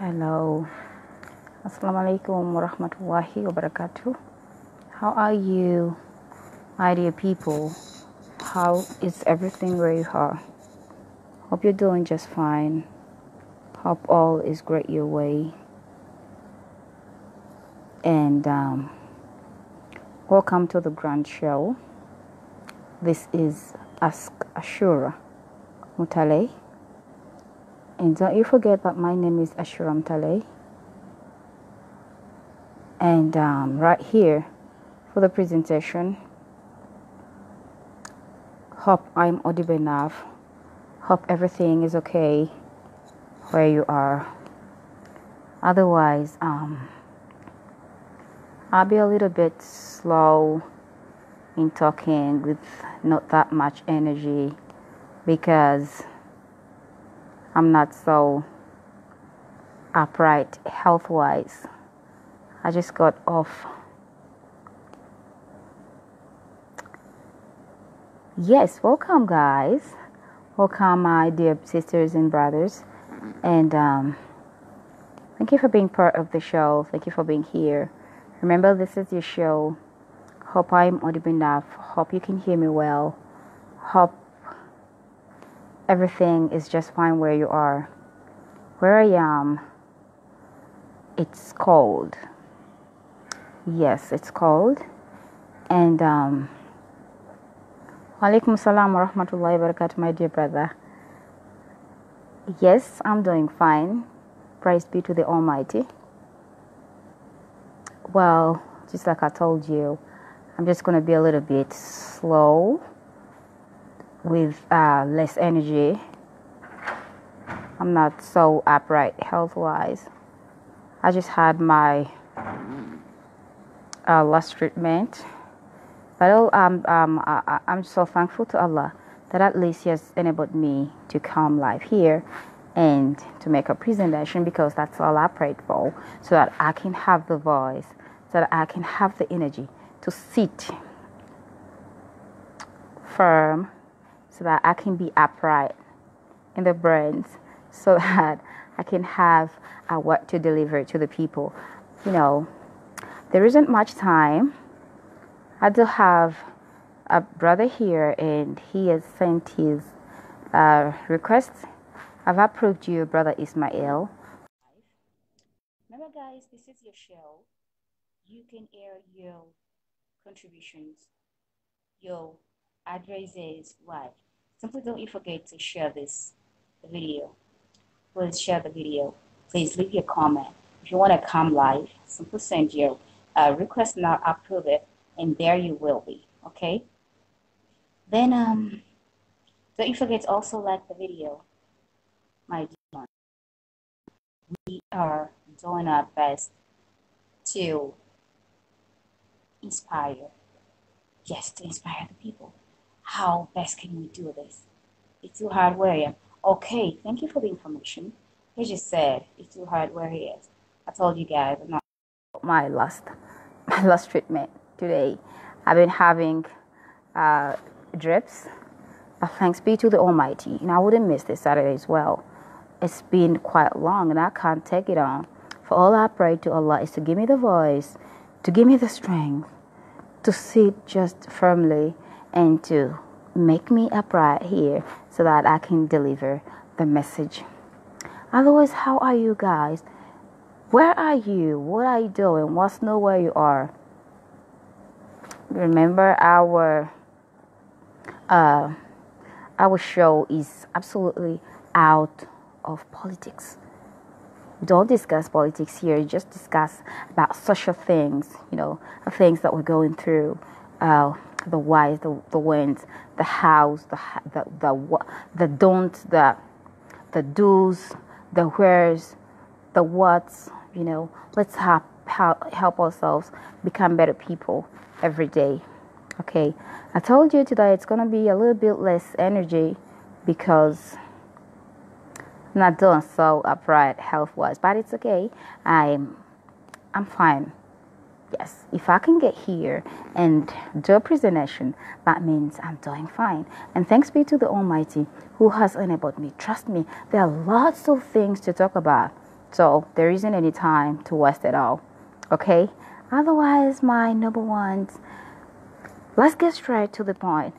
Hello. Assalamu alaikum warahmatullahi wabarakatuh. How are you, my dear people? How is everything where you are? Hope you're doing just fine. Hope all is great your way. And welcome to the grand show. This is Ashuurah Mutale. And don't you forget that my name is Ashuurah Mutale. And right here for the presentation. Hope I'm audible enough. Hope everything is okay where you are. Otherwise, I'll be a little bit slow in talking with not that much energy because I'm not so upright health-wise. I just got off. Yes, welcome guys. Welcome my dear sisters and brothers. And thank you for being part of the show. Thank you for being here. Remember, this is your show. Hope I'm audible enough. Hope you can hear me well. Hope everything is just fine where you are. Where I am, it's cold. Yes, it's cold. And Walaikum salam wa rahmatullahi wa barakatuh, my dear brother. Yes, I'm doing fine. Praise be to the Almighty. Well, just like I told you, I'm just going to be a little bit slow with less energy. I'm not so upright health-wise. I just had my last treatment. But I'm so thankful to Allah that at least He has enabled me to come live here and to make a presentation, because that's all I prayed for, so that I can have the voice, so that I can have the energy to sit firm, so that I can be upright in the brains, so that I can have a word to deliver to the people. You know, there isn't much time. I do have a brother here, and he has sent his request. I've approved you, Brother Ismail. Remember, guys, this is your show. You can air your contributions, your addresses live. Simply don't you forget to share this video. Please share the video. Please leave your comment. If you want to come live, simply send your request and I'll approve it, and there you will be. Okay? Then don't you forget to also like the video, my dear one. We are doing our best to inspire. Yes, to inspire the people. How best can we do this? It's too hard where I am. Okay, thank you for the information. He just said it's too hard where he is. I told you guys I'm not my last treatment today. I've been having drips. But thanks be to the Almighty. And I wouldn't miss this Saturday as well. It's been quite long and I can't take it on. For all I pray to Allah is to give me the voice, to give me the strength, to sit just firmly, and to make me upright here so that I can deliver the message. Otherwise, how are you guys? Where are you? What are you doing? What's know where you are? Remember, our show is absolutely out of politics. We don't discuss politics here. We just discuss about social things, you know, the things that we're going through, the whys, the whens, the hows, the don'ts, the do's, the where's, the what's. You know, let's help ourselves become better people every day. Okay, I told you today it's gonna be a little bit less energy because I'm not doing so upright health-wise, but it's okay. I'm fine. Yes, if I can get here and do a presentation, that means I'm doing fine. And thanks be to the Almighty who has enabled me. Trust me, there are lots of things to talk about So there isn't any time to waste at all. Okay? Otherwise, my number ones, let's get straight to the point.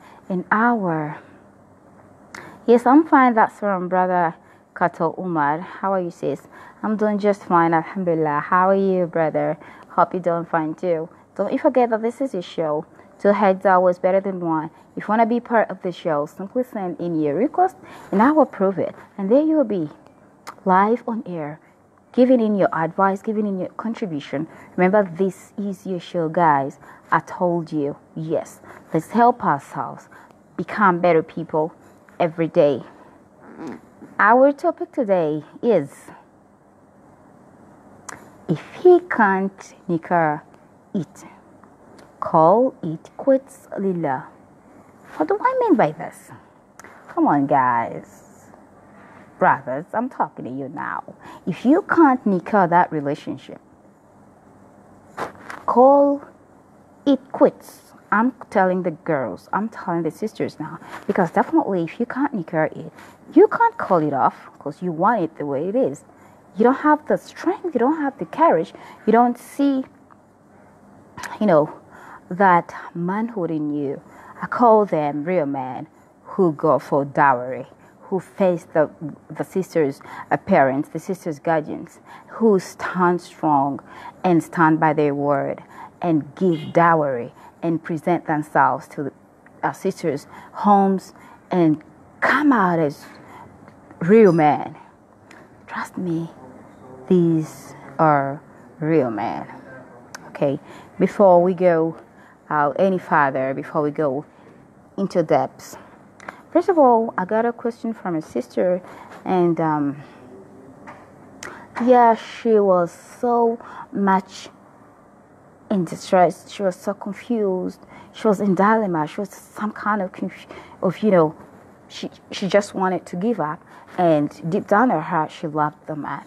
Yes, I'm fine. That's from Brother Kato Umar. How are you, sis? I'm doing just fine, alhamdulillah. How are you, brother? Hope you're doing fine too. Don't you forget that this is a show. 2 heads are always better than one. If you want to be part of the show, simply send in your request and I will approve it. And there you will be, live on air, giving in your advice, giving in your contribution. Remember, this is your show, guys. I told you, yes, let's help ourselves become better people every day. Our topic today is, if he can't nika it, call it quits, Lillah. What do I mean by this? Come on, guys. Brothers, I'm talking to you now. If you can't nika that relationship, call it quits. I'm telling the girls, I'm telling the sisters now, because definitely if you can't nika it, you can't call it off because you want it the way it is. You don't have the strength, you don't have the courage, you don't see, that manhood in you. I call them real men who go for dowry, who face the sisters' parents, the sisters' guardians, who stand strong and stand by their word and give dowry and present themselves to our sisters' homes and come out as real men. Trust me, these are real men. Okay, before we go any further, before we go into depths, first of all, I got a question from a sister, and she was so much in distress. She was so confused. She was in dilemma. She was some kind of she just wanted to give up, and deep down in her heart, she loved the man.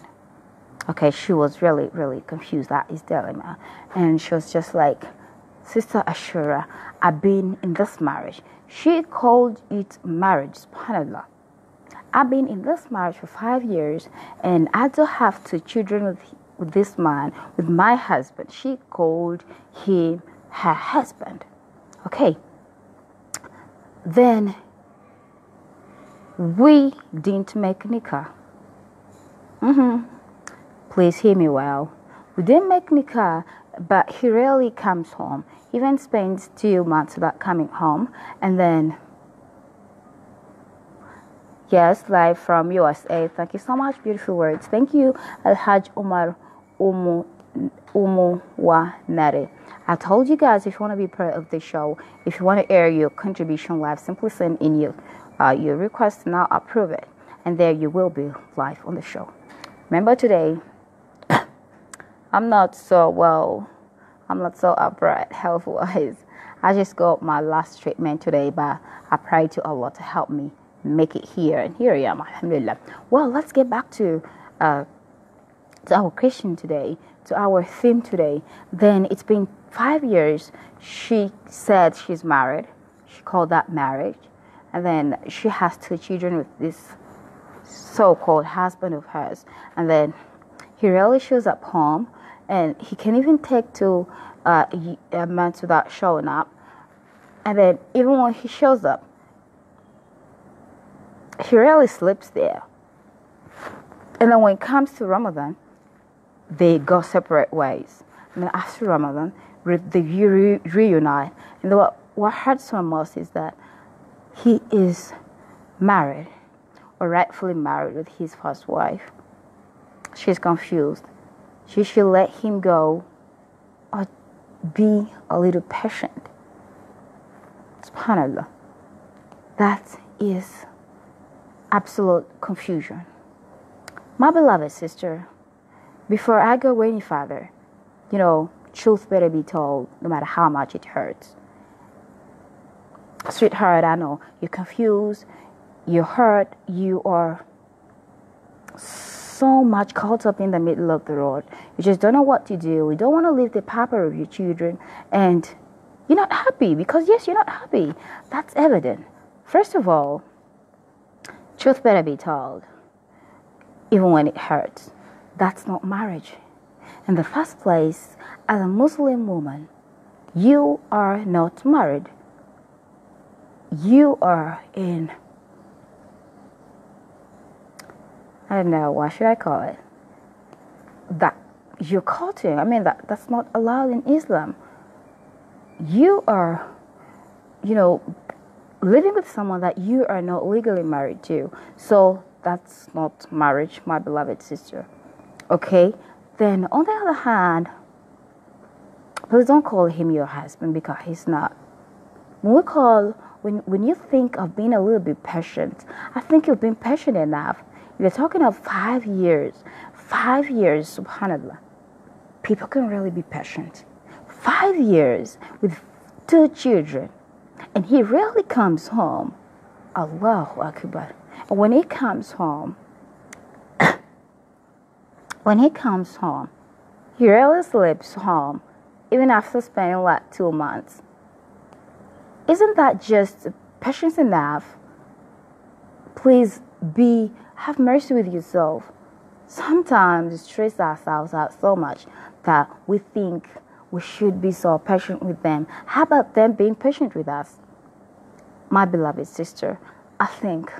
Okay, she was really, really confused at his dilemma, and she was just like, Sister Ashuurah, I've been in this marriage. She called it marriage, subhanAllah. I've been in this marriage for 5 years, and I don't have 2 children with this man, with my husband. She called him her husband. Okay. Then we didn't make nika. Please hear me well. We didn't make nika, but he rarely comes home. He even spends 2 months without coming home. And then, yes, live from USA. Thank you so much. Beautiful words. Thank you, Alhaj Umar Nare. I told you guys, if you want to be part of the show, if you want to air your contribution live, simply send in your request and I'll approve it. And there you will be live on the show. Remember today, I'm not so upright health-wise. I just got my last treatment today, but I pray to Allah to help me make it here. And here I am, alhamdulillah. Well, let's get back to our question today, to our theme today. Then it's been 5 years. She said she's married. She called that marriage. And then she has 2 children with this so-called husband of hers. And then he rarely shows up home. And he can even take 2 months without showing up. And then even when he shows up, he rarely sleeps there. And then when it comes to Ramadan, they go separate ways. And then after Ramadan, they reunite. And what hurts me most is that he is married, or rightfully married, with his first wife. She's confused. She should let him go or be a little patient. SubhanAllah. That is absolute confusion. My beloved sister, before I go any further, truth better be told, no matter how much it hurts. Sweetheart, I know you're confused, you're hurt, you are so much caught up in the middle of the road. You just don't know what to do. You don't want to leave the papa of your children, and you're not happy because, yes, you're not happy. That's evident. First of all, truth better be told, even when it hurts. That's not marriage. In the first place, as a Muslim woman, you are not married. You are in, I don't know, what should I call it? That you're courting. I mean, that's not allowed in Islam. You are, living with someone that you are not legally married to. So that's not marriage, my beloved sister. Okay? Then on the other hand, please don't call him your husband, because he's not. When you think of being a little bit patient, I think you've been patient enough. You're talking of 5 years. 5 years, subhanAllah. People can really be patient. 5 years with 2 children. And he rarely comes home. Allahu Akbar. And when he comes home, he rarely sleeps home, even after spending like 2 months. Isn't that just patience enough? Please have mercy with yourself. Sometimes we stress ourselves out so much that we think we should be so patient with them. How about them being patient with us? My beloved sister, I think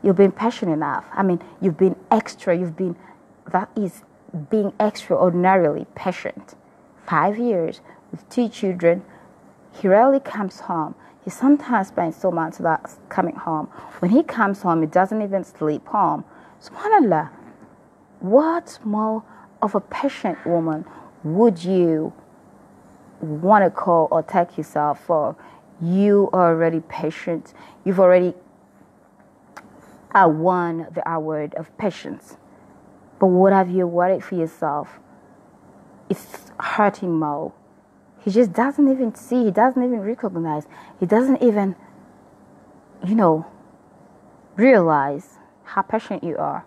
you've been patient enough. I mean, you've been that is being extraordinarily patient. 5 years with 2 children. He rarely comes home. He sometimes spends so much without coming home. When he comes home, he doesn't even sleep home. SubhanAllah, what more of a patient woman would you want to call or take yourself for? You are already patient. You've already won the award of patience. But what have you worried for yourself? It's hurting more. He just doesn't even see. He doesn't even recognize. He doesn't even, realize how patient you are.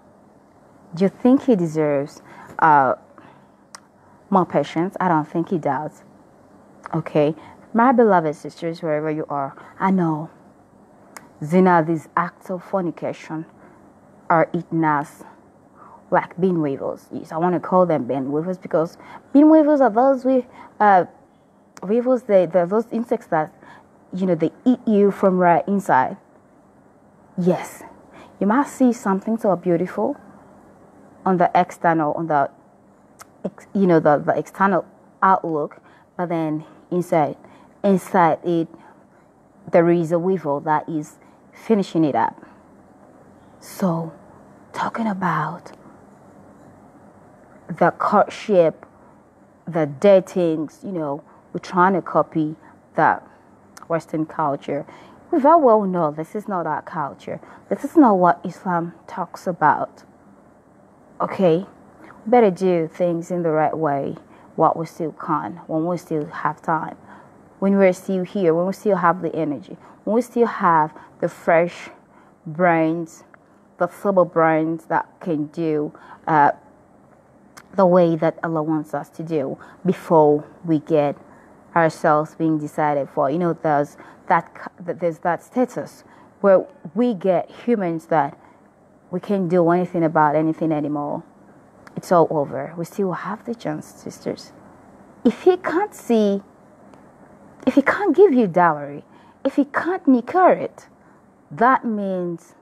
Do you think he deserves more patience? I don't think he does. Okay? My beloved sisters, wherever you are, I know zina, these acts of fornication, are eating us like bean weevils. Yes, I want to call them bean weevils because bean weevils are those weevils. They're those insects that, they eat you from right inside. Yes, you might see something so beautiful on the external, the external outlook, but then inside it, there is a weevil that is finishing it up. So, talking about the courtship, the datings, we're trying to copy the Western culture. We very well know this is not our culture. This is not what Islam talks about. Okay? We better do things in the right way while we still can, when we still have time, when we're still here, when we still have the energy, when we still have the fresh brains, the sober brains that can do the way that Allah wants us to do before we get ourselves being decided for. There's that status where we get humans that we can't do anything about anything anymore. It's all over. We still have the chance, sisters. If he can't give you dowry, if he can't nika it, that means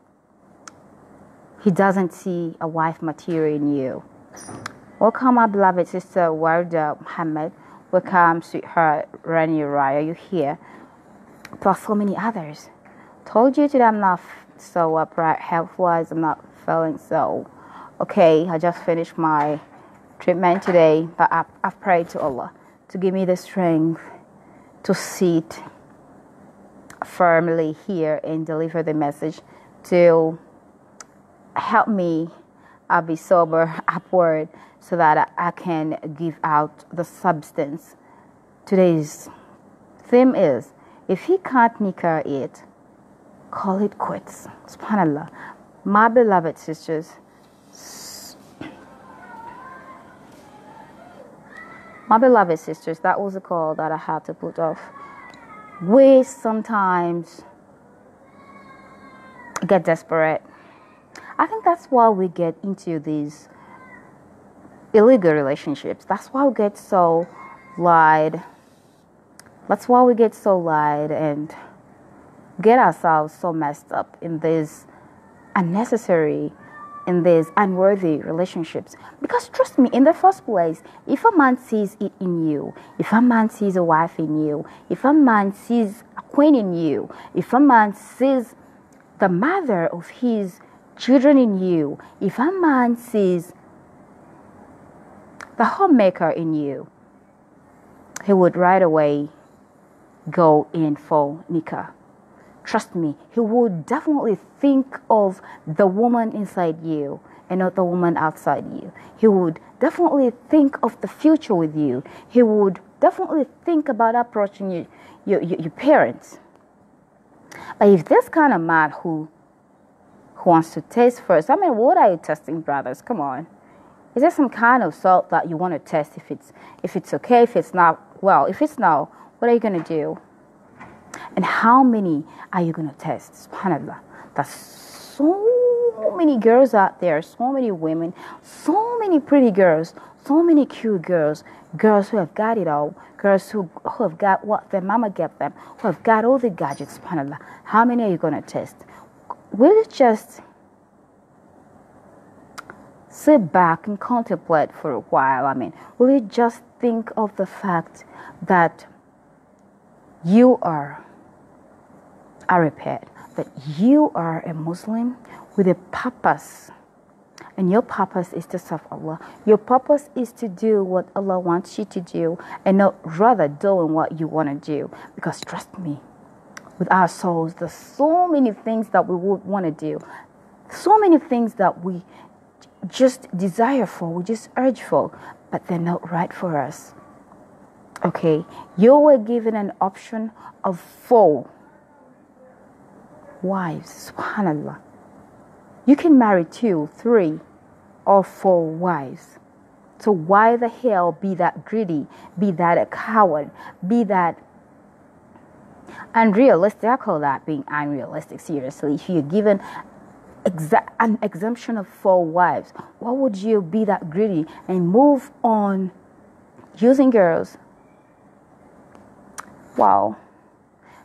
he doesn't see a wife material in you. Welcome, my beloved sister Warda Muhammad. Welcome, sweetheart Rani Raya. You here? Plus so many others. Told you today I'm not so upright health-wise. I'm not feeling so okay. I just finished my treatment today, but I've prayed to Allah to give me the strength to sit firmly here and deliver the message, to help me be sober upward so that I can give out the substance. Today's theme is, if he can't nika it, call it quits. SubhanAllah. My beloved sisters, that was a call that I had to put off. We sometimes get desperate. I think that's why we get into these illegal relationships. That's why we get so lied. That's why we get so lied and get ourselves so messed up in these unnecessary, in these unworthy relationships. Because trust me, in the first place, if a man sees it in you, if a man sees a wife in you, if a man sees a queen in you, if a man sees the mother of his children in you, if a man sees the homemaker in you, he would right away go in for nika. Trust me, he would definitely think of the woman inside you and not the woman outside you. He would definitely think of the future with you. He would definitely think about approaching your parents. But if this kind of man who wants to taste first, I mean, what are you testing, brothers? Come on. Is there some kind of salt that you want to test if it's okay, if it's not? Well, if it's no, what are you going to do? And how many are you going to test? SubhanAllah. There's so many girls out there, so many women, so many pretty girls, so many cute girls, girls who have got it all, girls who have got what their mama gave them, who have got all the gadgets, SubhanAllah. How many are you going to test? Will you just sit back and contemplate for a while? I mean, will you just think of the fact that you are a repaired, that you are a Muslim with a purpose, and your purpose is to serve Allah. Your purpose is to do what Allah wants you to do and not rather doing what you want to do. Because trust me, with our souls, there's so many things that we would want to do, so many things that we just desire for, we just urge for, but they're not right for us. Okay, you were given an option of 4 wives. SubhanAllah. You can marry 2, 3, or 4 wives. So why the hell be that greedy, be that a coward, be that unrealistic? I call that being unrealistic, seriously. If you're given an exemption of 4 wives, why would you be that greedy and move on using girls? Wow.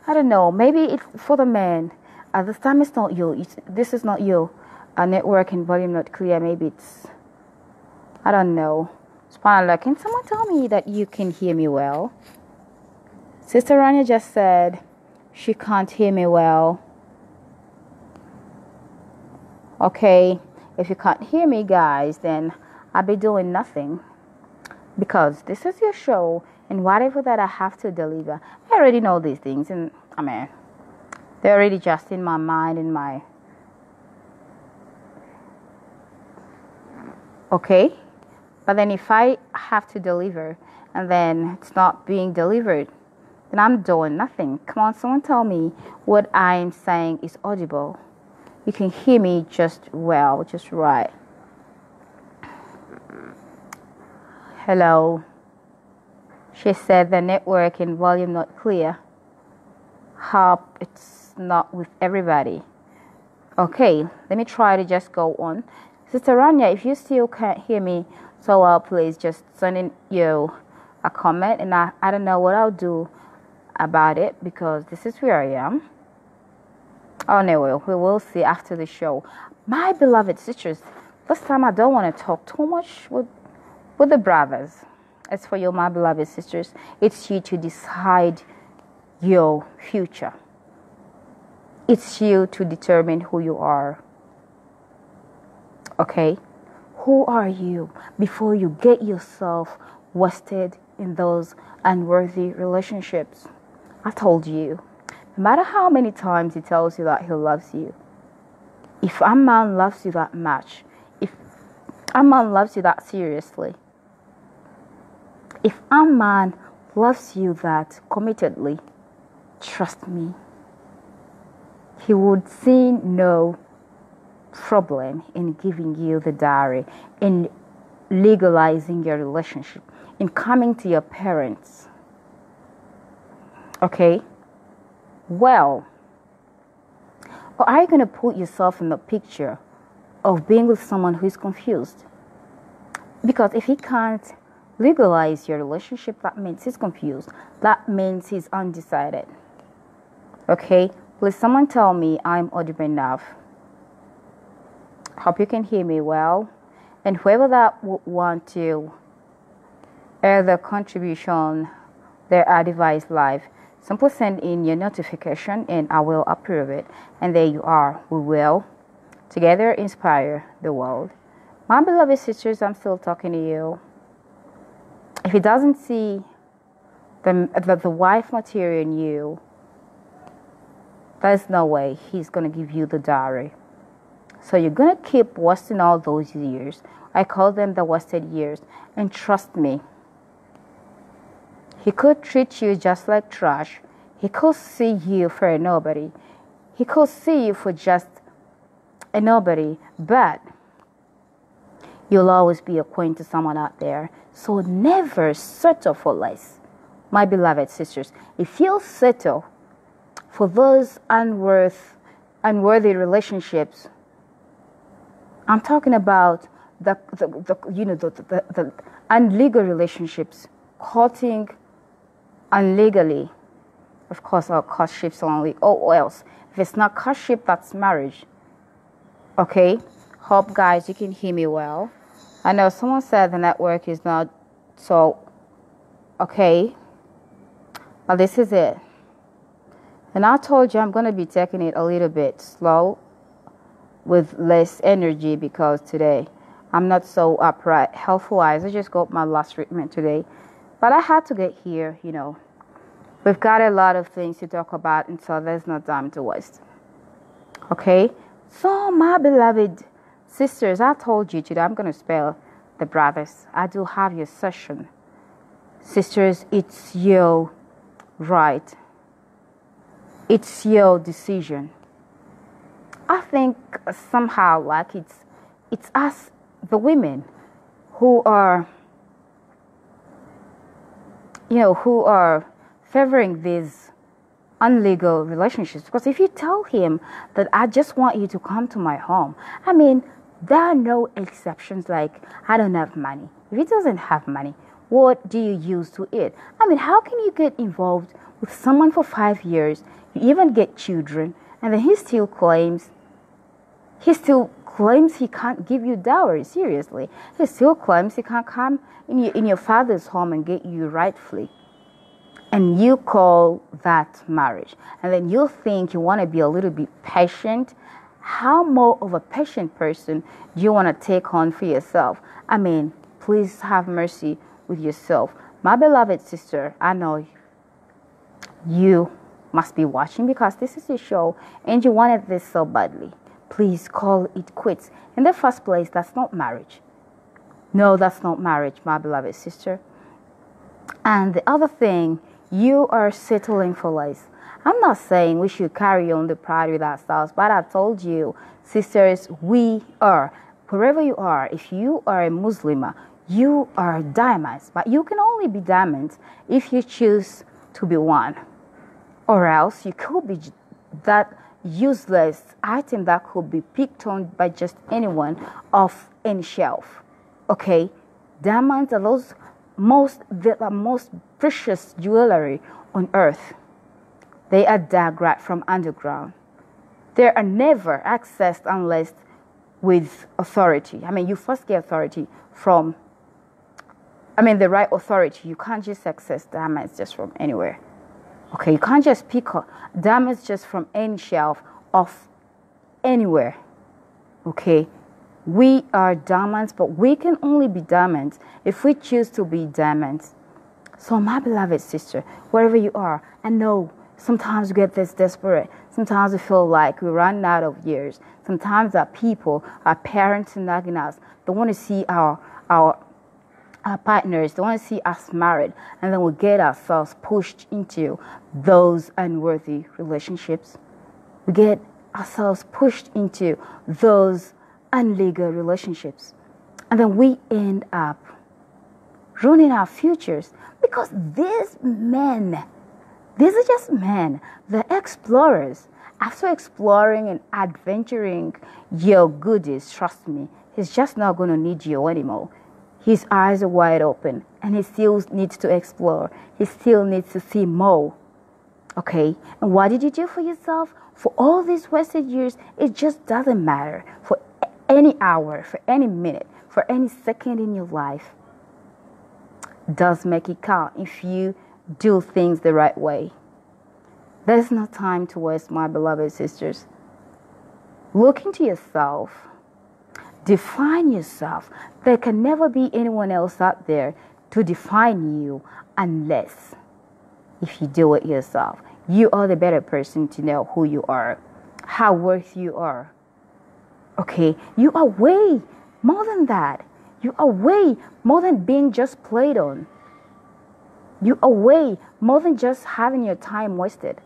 I don't know. Maybe for the men, at this time it's not you. This is not you. Network and volume not clear. Maybe it's, I don't know. SubhanAllah, can someone tell me that you can hear me well? Sister Rania just said she can't hear me well. Okay, if you can't hear me, guys, then I'll be doing nothing. Because this is your show, and whatever that I have to deliver, I already know these things, and I mean, they're already just in my mind, in my... Okay? But then if I have to deliver, and then it's not being delivered, then I'm doing nothing. Come on, someone tell me what I'm saying is audible. You can hear me just well, just right. Hello. She said the network and volume not clear. Hope it's not with everybody. Okay, let me try to just go on. Sister Rania, if you still can't hear me so well, please just send in you a comment, and I don't know what I'll do about it, because this is where I am. Oh no, we will see after the show. My beloved sisters, this time I don't want to talk too much with the brothers. It's for you, my beloved sisters. It's you to decide your future. It's you to determine who you are. Okay? Who are you before you get yourself wasted in those unworthy relationships? I told you, no matter how many times he tells you that he loves you, if a man loves you that much, if a man loves you that seriously, if a man loves you that committedly, trust me, he would see no problem in giving you the dowry, in legalizing your relationship, in coming to your parents. Okay? Well, or are you going to put yourself in the picture of being with someone who is confused? Because if he can't legalize your relationship, that means he's confused. That means he's undecided. Okay? Please, someone tell me I'm audible enough. Hope you can hear me well. And whoever that would want to air their contribution, their advice live, simply send in your notification and I will approve it. And there you are. We will together inspire the world. My beloved sisters, I'm still talking to you. If he doesn't see the wife material in you, there's no way he's going to give you the dowry. So you're going to keep wasting all those years. I call them the wasted years. And trust me, he could treat you just like trash. He could see you for a nobody. He could see you for just a nobody. But you'll always be a queen to someone out there. So never settle for less. My beloved sisters, if you settle for those unworthy relationships, I'm talking about the unlegal relationships, courting unlegally. Of course, or courtships only, or else. If it's not courtship, that's marriage. Okay? Hope, guys, you can hear me well. I know someone said the network is not so okay, but this is it. And I told you I'm going to be taking it a little bit slow with less energy because today I'm not so upright health-wise. I just got my last treatment today. But I had to get here, you know. We've got a lot of things to talk about, and so there's no time to waste. Okay? So, my beloved sisters, I told you today I'm going to spare the brothers. I do have your session. Sisters, it's your right. It's your decision. I think somehow like it's us, the women, who are, who are favoring these unlegal relationships. Because if you tell him that I just want you to come to my home, I mean, there are no exceptions like I don't have money. If he doesn't have money, what do you use to eat? I mean, how can you get involved with someone for 5 years, you even get children, and then he still claims he can't give you dowry? Seriously, he still claims he can't come in your father's home and get you rightfully. And you call that marriage. And then you think you want to be a little bit patient. How more of a patient person do you want to take on for yourself? I mean, please have mercy with yourself. My beloved sister, I know you must be watching because this is your show and you wanted this so badly. Please call it quits. In the first place, that's not marriage. No, that's not marriage, my beloved sister. And the other thing, you are settling for less. I'm not saying we should carry on the pride with ourselves, but I told you, sisters, we are. Wherever you are, if you are a Muslim, you are diamonds. But you can only be diamonds if you choose to be one. Or else you could be that useless item that could be picked on by just anyone off any shelf. Okay? Diamonds are the most precious jewelry on earth. They are dug right from underground. They are never accessed unless with authority. I mean, you first get authority from, the right authority. You can't just access diamonds just from anywhere. Okay, you can't just pick up diamonds just from any shelf off anywhere. Okay, we are diamonds, but we can only be diamonds if we choose to be diamonds. So my beloved sister, wherever you are, I know sometimes we get this desperate. Sometimes we feel like we're running out of years. Sometimes our people, our parents are nagging us. They want to see our partners, they want to see us married, and then we get ourselves pushed into those unworthy relationships. We get ourselves pushed into those unlegal relationships, and then we end up ruining our futures because these are just men, they're explorers. After exploring and adventuring your goodies, trust me, he's just not going to need you anymore. His eyes are wide open and he still needs to explore. He still needs to see more. Okay? And what did you do for yourself? For all these wasted years, it just doesn't matter. For any hour, for any minute, for any second in your life, does make it count if you do things the right way. There's no time to waste, my beloved sisters. Look into yourself. Define yourself. There can never be anyone else out there to define you unless if you do it yourself. You are the better person to know who you are, how worth you are. Okay? You are way more than that. You are way more than being just played on. You are way more than just having your time wasted.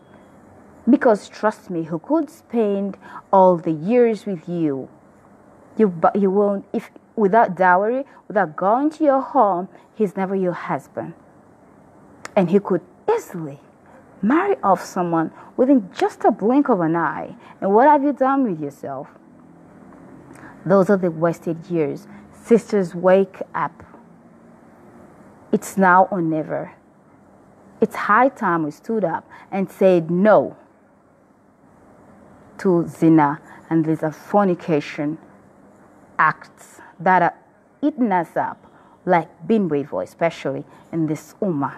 Because trust me, who could spend all the years with you? You won't, if without dowry, without going to your home, he's never your husband. And he could easily marry off someone within just a blink of an eye. And what have you done with yourself? Those are the wasted years. Sisters, wake up. It's now or never. It's high time we stood up and said no to zina and these are fornication acts that are eating us up like binwevo, especially in this ummah.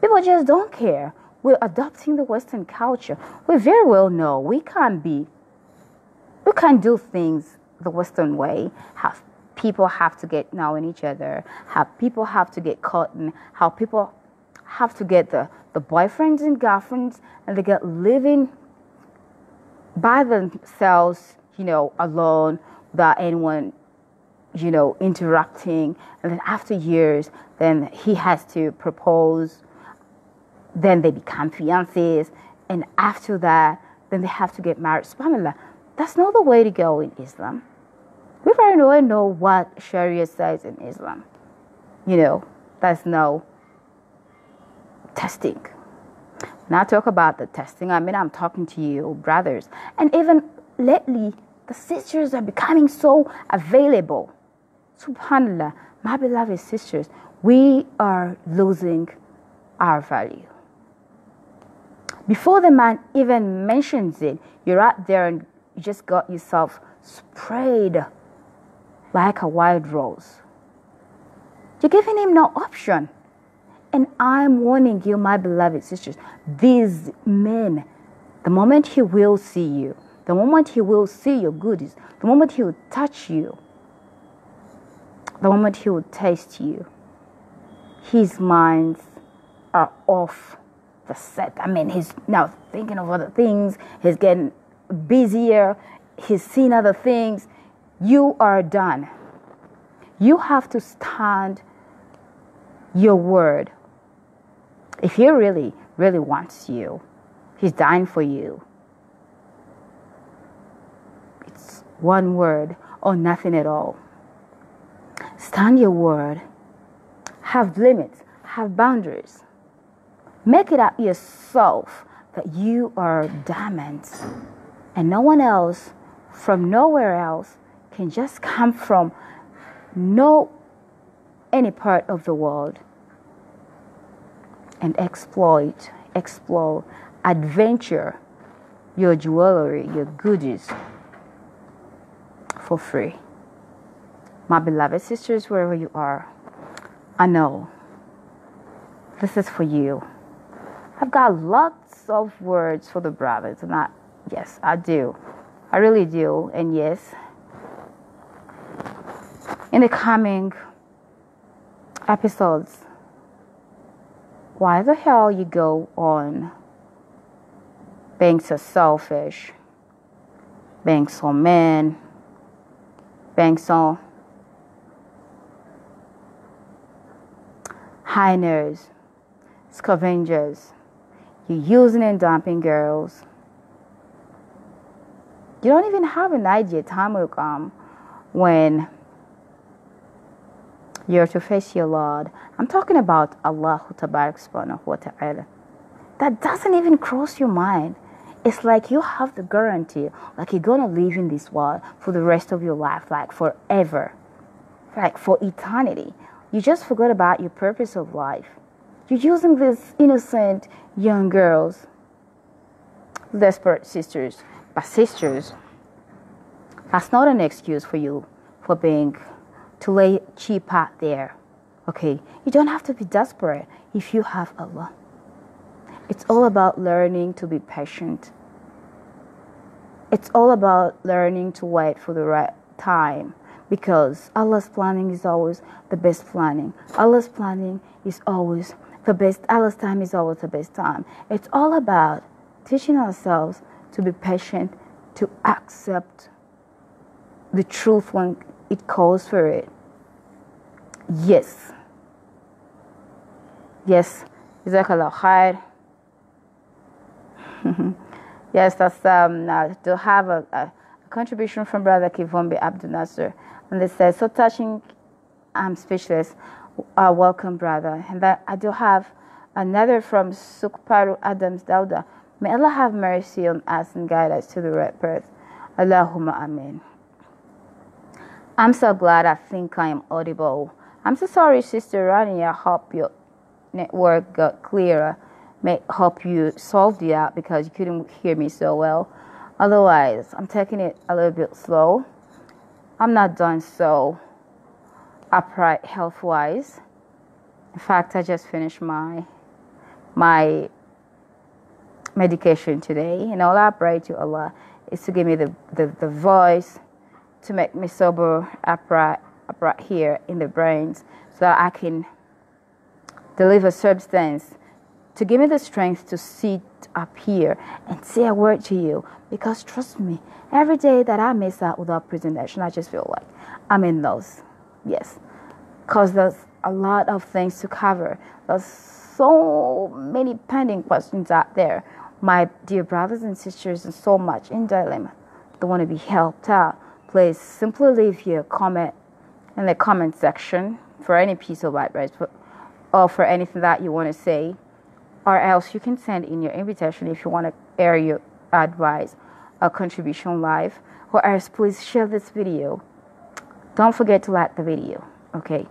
People just don't care. We're adopting the Western culture. We very well know we can't do things the Western way. How people have to get knowing each other, how people have to get caught, and how people have to get the boyfriends and girlfriends, and they get living by themselves, alone, without anyone, interrupting. And then after years, then he has to propose. Then they become fiancés. And after that, then they have to get married. SubhanAllah, that's not the way to go in Islam. We very well know what Sharia says in Islam. There's no testing. When I talk about the testing, I'm talking to you, brothers. And even lately, the sisters are becoming so available. SubhanAllah, my beloved sisters, we are losing our value. Before the man even mentions it, you're out there and you just got yourself sprayed like a wild rose. You're giving him no option. And I'm warning you, my beloved sisters, these men, the moment he will see you, the moment he will see your goodies, the moment he will touch you, the moment he will taste you, his minds are off the set. He's now thinking of other things. He's getting busier. He's seen other things. You are done. You have to stand your word. If he really, really wants you, he's dying for you. It's one word or nothing at all. Stand your word. Have limits. Have boundaries. Make it up yourself that you are diamonds. And no one else from nowhere else can just come from any part of the world and explore, adventure your jewelry, your goodies for free. My beloved sisters, wherever you are, I know this is for you. I've got lots of words for the brothers, and yes, I do. I really do. And yes, in the coming episodes, why the hell you go on being so selfish, being so mean, being so hiders, scavengers. You're using and dumping girls. You don't even have an idea. Time will come when you're to face your Lord. I'm talking about Allah subhanahu wa ta'ala. That doesn't even cross your mind. It's like you have the guarantee, like you're going to live in this world for the rest of your life, like forever. like for eternity. You just forgot about your purpose of life. You're using these innocent young girls, desperate sisters, but sisters, that's not an excuse for you for being to lay cheap out there. Okay, you don't have to be desperate if you have Allah. It's all about learning to be patient. It's all about learning to wait for the right time, because Allah's planning is always the best planning. Allah's planning is always the best. Allah's time is always the best time. It's all about teaching ourselves to be patient, to accept the truth when it calls for it. Yes. Yes. Jazakallah khair. Yes, that's to have a contribution from Brother Kivombi Abdul Nasser. And they said, so touching, I'm speechless. Welcome, brother. And that I do have another from Sukparu Adams Dauda. May Allah have mercy on us and guide us to the right path. Allahumma Ameen. I'm so glad I think I am audible. I'm so sorry, Sister Rani. I hope your network got clearer. May help you solve it out because you couldn't hear me so well. Otherwise, I'm taking it a little bit slow. I'm not done so upright health-wise. In fact, I just finished my medication today, and all I pray to Allah is to give me the voice to make me sober, upright here in the brains, so that I can deliver substance, to give me the strength to sit up here and say a word to you. Because trust me, every day that I miss out without presentation, I just feel like I'm in those. Yes, because there's a lot of things to cover. There's so many pending questions out there. My dear brothers and sisters are so much in dilemma. They want to be helped out. Please simply leave your comment in the comment section for any piece of advice or for anything that you want to say. Or else you can send in your invitation if you want to air your advice or contribution live. Or else please share this video. Don't forget to like the video, okay?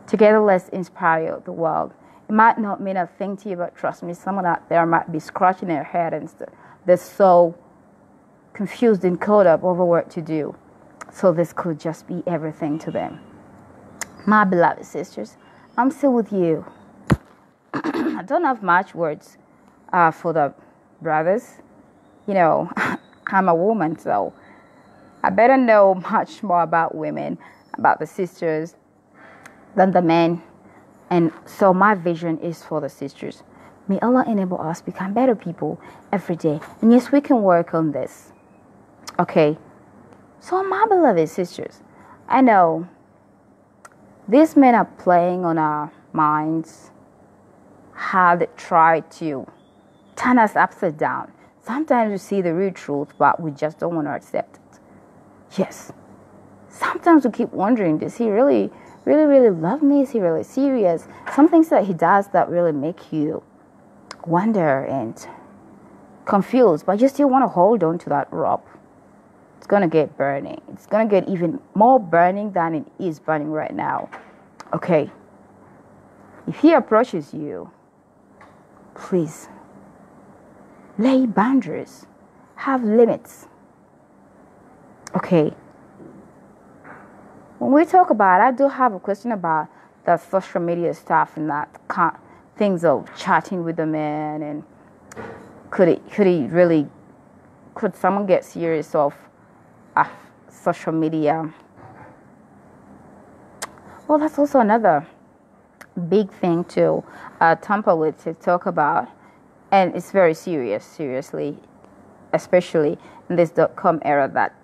Together let's inspire the world. It might not mean a thing to you, but trust me, someone out there might be scratching their head and they're so confused and caught up over what to do. So this could just be everything to them. My beloved sisters, I'm still with you. I don't have much words for the brothers. You know, I'm a woman, so I better know much more about women, about the sisters, than the men. And so my vision is for the sisters. May Allah enable us become better people every day. And yes, we can work on this. Okay? So my beloved sisters, I know these men are playing on our minds, how they try to turn us upside down. Sometimes we see the real truth, but we just don't want to accept it. Yes. Sometimes we keep wondering, does he really love me? Is he really serious? Some things that he does that really make you wonder and confused, but you still want to hold on to that rope. It's going to get burning. It's going to get even more burning than it is burning right now. Okay. If he approaches you, please lay boundaries. Have limits. Okay. When we talk about, I do have a question about the social media stuff and that things of chatting with the man, and could someone get serious of social media? Well, that's also another big thing to tamper with, to talk about, and it's very seriously, especially in this .com era, that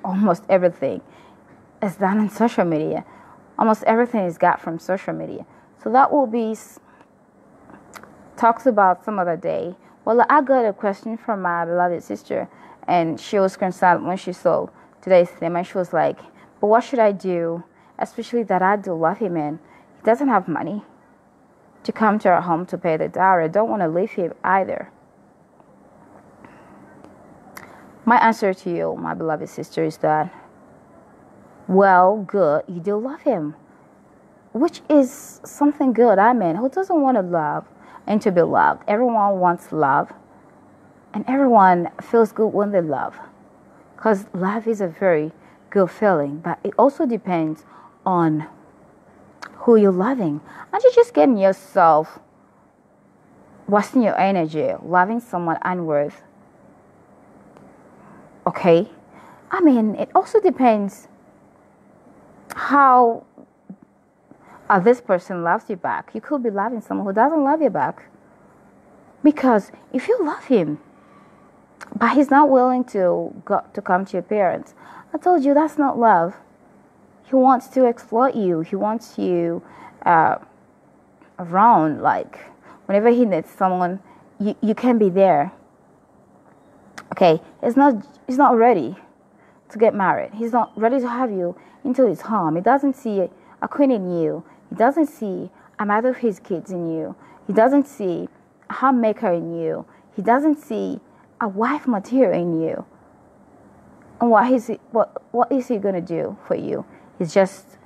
almost everything is done on social media. Almost everything is got from social media. So that will be talks about some other day. Well, I got a question from my beloved sister, and she was concerned when she saw today's theme, and she was like, but what should I do, especially that I do love him and he doesn't have money to come to our home to pay the dowry. I don't want to leave him either. My answer to you, my beloved sister, is that well, good, you do love him, which is something good. I mean, who doesn't want to love and to be loved? Everyone wants love, and everyone feels good when they love, because love is a very good feeling. But it also depends on who you're loving. Aren't you just getting yourself, wasting your energy, loving someone unworth? Okay? I mean, it also depends how this person loves you back. You could be loving someone who doesn't love you back. Because if you love him, but he's not willing to come to your parents, I told you that's not love. He wants to exploit you. He wants you around. Like, whenever he needs someone, you can be there. Okay, he's not ready to get married. He's not ready to have you into his home. He doesn't see a queen in you. He doesn't see a mother of his kids in you. He doesn't see a homemaker in you. He doesn't see a wife material in you. And what is he going to do for you? He's just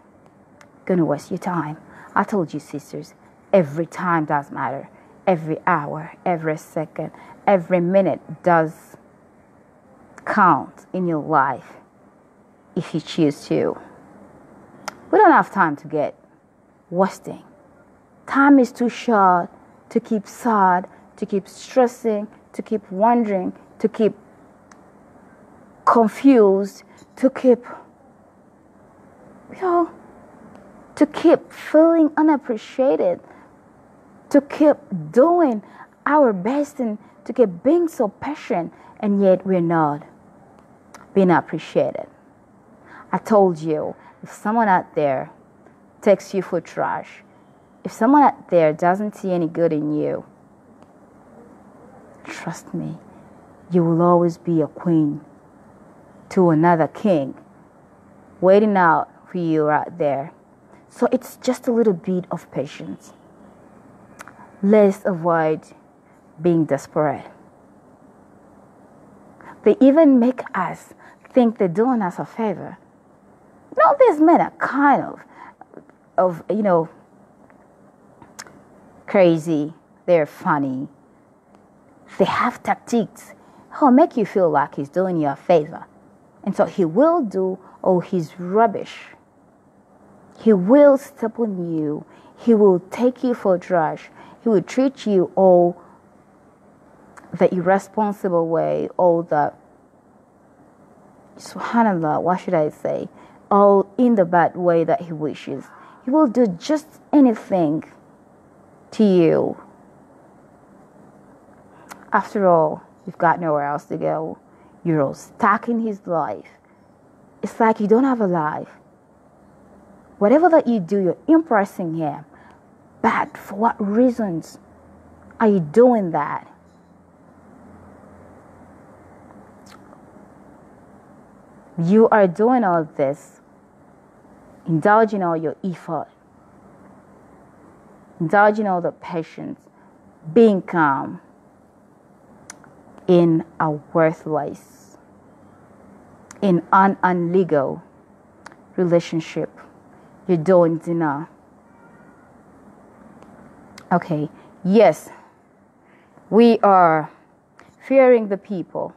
going to waste your time. I told you, sisters, every time does matter. Every hour, every second, every minute does count in your life if you choose to. We don't have time to get wasting. Time is too short to keep sad, to keep stressing, to keep wondering, to keep confused, to keep, to keep feeling unappreciated, to keep doing our best and to keep being so patient, and yet we're not being appreciated. I told you, if someone out there takes you for trash, if someone out there doesn't see any good in you, trust me, you will always be a queen to another king waiting out for you out there. So it's just a little bit of patience. Let's avoid being desperate. They even make us think they're doing us a favor. No, these men are kind of crazy. They're funny. They have tactics. He'll make you feel like he's doing you a favor. And so he will do all his rubbish. He will step on you. He will take you for trash. He will treat you all the irresponsible way, all the, subhanallah, what should I say? All in the bad way that he wishes. He will do just anything to you. After all, you've got nowhere else to go. You're all stuck in his life. It's like you don't have a life. Whatever that you do, you're impressing him. But for what reasons are you doing that? You are doing all this, indulging all your effort, indulging all the patience, being calm in a worthless, in an illegal relationship. You're doing zina. Okay, yes, we are fearing the people.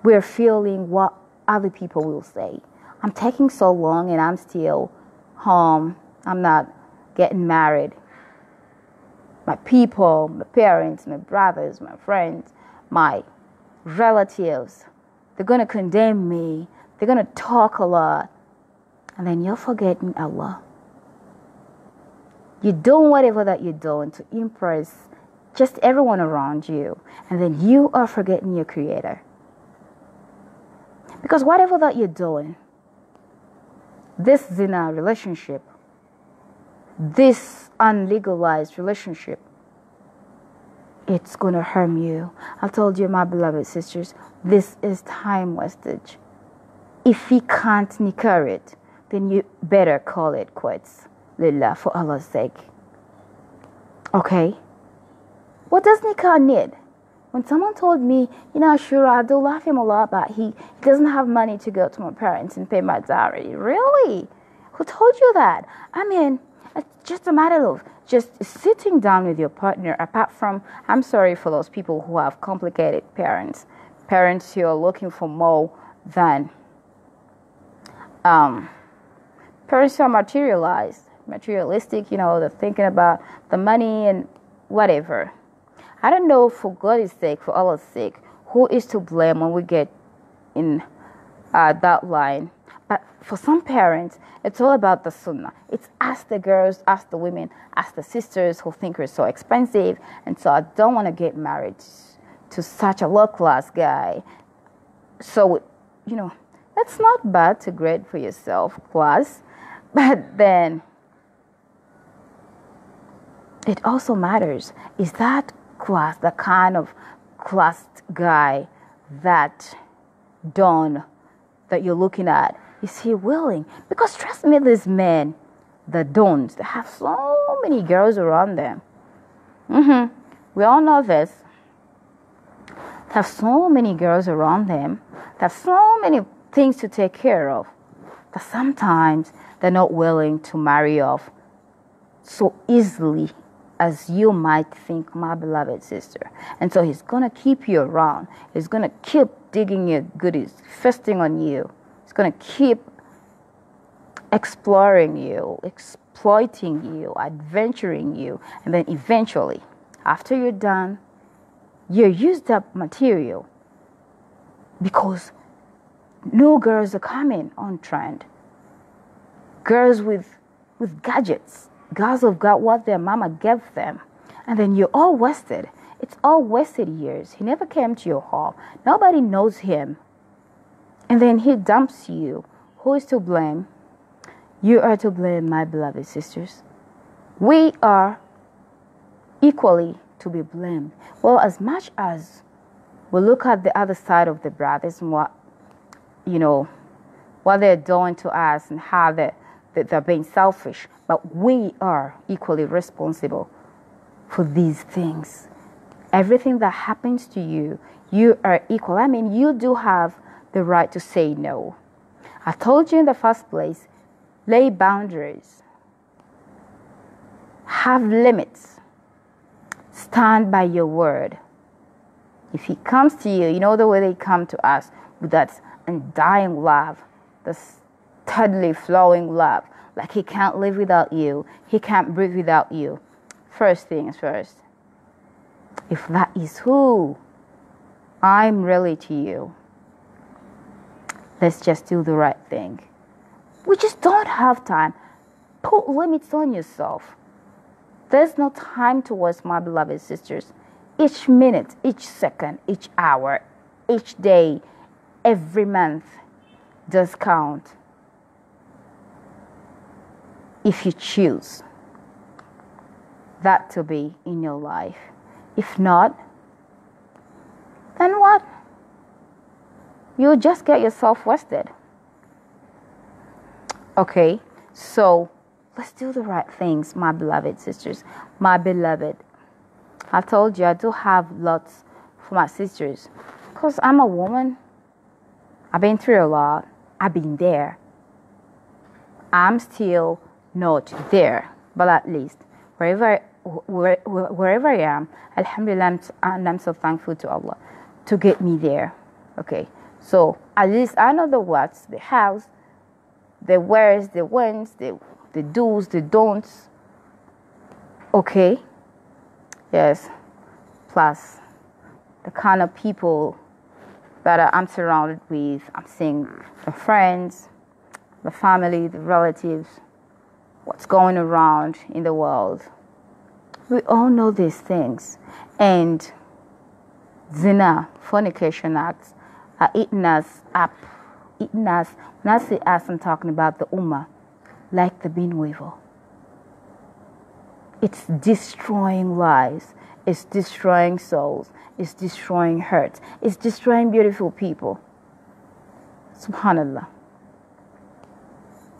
We're feeling what other people will say. I'm taking so long and I'm still home. I'm not getting married. My people, my parents, my brothers, my friends, my relatives, they're going to condemn me. They're going to talk a lot. And then you're forgetting Allah. You're doing whatever that you're doing to impress just everyone around you. And then you are forgetting your Creator. Because whatever that you're doing, this zina relationship, this unlegalized relationship, it's going to harm you. I told you, my beloved sisters, this is time wastage. If you can't nika it, then you better call it quits. Lillah, for Allah's sake. Okay? What does nikah need? When someone told me, Ashuurah, I do love him a lot, but he doesn't have money to go to my parents and pay my dowry. Really? Who told you that? I mean, it's just a matter of just sitting down with your partner. Apart from, I'm sorry for those people who have complicated parents who are looking for more than parents who are materialistic, they're thinking about the money and whatever. I don't know, for God's sake, for Allah's sake, who is to blame when we get in that line. But for some parents, it's all about the sunnah. It's us, the girls, us, the women, us, the sisters who think we're so expensive. And so I don't want to get married to such a low-class guy. So, it's not bad to grade for yourself, class. But then it also matters. Is that class, the kind of classed guy that you're looking at, is he willing? Because trust me, these men, they have so many girls around them. We all know this. They have so many girls around them. They have so many things to take care of that sometimes they're not willing to marry off so easily as you might think, my beloved sister. And so he's going to keep you around. He's going to keep digging your goodies, feasting on you. He's going to keep exploring you, exploiting you, adventuring you. And then eventually, after you're done, you're used up material because new girls are coming on trend. Girls with gadgets. Girls have got what their mama gave them. And then you're all wasted. It's all wasted years. He never came to your home. Nobody knows him. And then he dumps you. Who is to blame? You are to blame, my beloved sisters. We are equally to be blamed. Well, as much as we look at the other side of the brothers and what they're doing to us and how they're being selfish, but we are equally responsible for these things. Everything that happens to you, you are equal. I mean, you do have the right to say no. I told you in the first place, lay boundaries. Have limits. Stand by your word. If he comes to you, the way they come to us, with that undying love, the steadily flowing love, like he can't live without you, he can't breathe without you. First things first. If that is who I'm really to you, let's just do the right thing. We just don't have time. Put limits on yourself. There's no time to waste, my beloved sisters. Each minute, each second, each hour, each day, every month does count. If you choose that to be in your life. If not, then what? You'll just get yourself wasted. Okay, so let's do the right things, my beloved sisters. My beloved, I told you I do have lots for my sisters because I'm a woman. I've been through a lot. I've been there. I'm still not there, but at least wherever I am, alhamdulillah, I'm so thankful to Allah to get me there. Okay, so at least I know the whats, the hows, the wheres, the whens, the do's, the don'ts. Okay, yes, plus the kind of people that I'm surrounded with. I'm seeing the friends, the family, the relatives, what's going around in the world. We all know these things. And zina, fornication acts, are eating us up. Eating us. When I say us, I'm talking about the ummah, like the bin weevil. It's destroying lives. It's destroying souls. It's destroying hearts. It's destroying beautiful people. Subhanallah.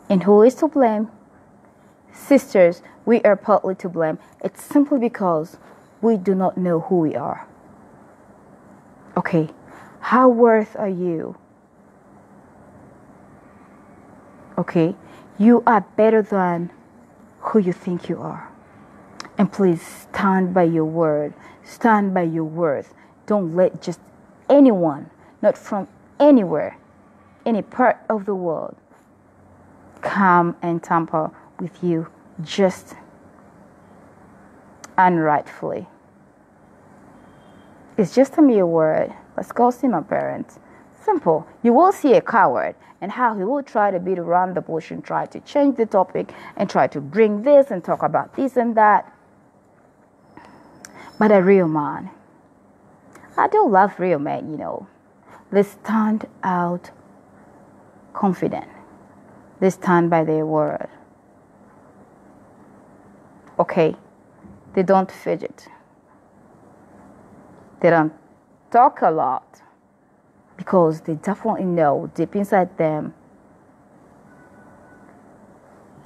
And who is to blame? Sisters, we are partly to blame. It's simply because we do not know who we are. Okay, how worth are you? Okay, you are better than who you think you are. And please stand by your word. Stand by your worth. Don't let just anyone, not from anywhere, any part of the world, come and tamper with you just unrightfully. It's just a mere word. Let's go see my parents. Simple. You will see a coward and how he will try to beat around the bush and try to change the topic and try to bring this and talk about this and that. But a real man, I do love real men, They stand out confident. They stand by their word. Okay? They don't fidget. They don't talk a lot because they definitely know deep inside them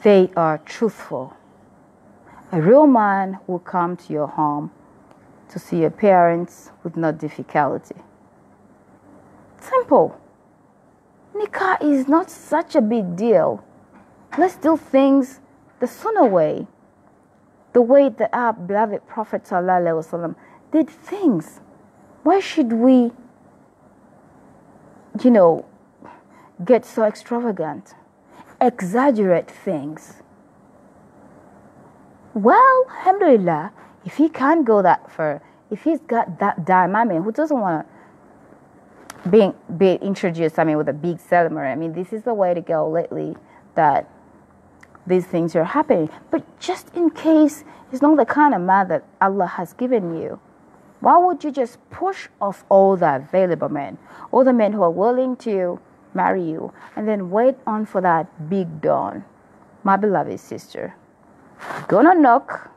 they are truthful. A real man will come to your home to see your parents with no difficulty. Simple. Nika is not such a big deal. Let's do things the sooner way. The way that our beloved Prophet ﷺ did things. Why should we, get so extravagant? Exaggerate things. Well, alhamdulillah, if he can't go that far, if he's got that dime, who doesn't want to be introduced, with a big ceremony? This is the way to go lately that these things are happening. But just in case he's not the kind of man that Allah has given you, why would you just push off all the available men, all the men who are willing to marry you, and then wait on for that big dawn? My beloved sister, gonna knock,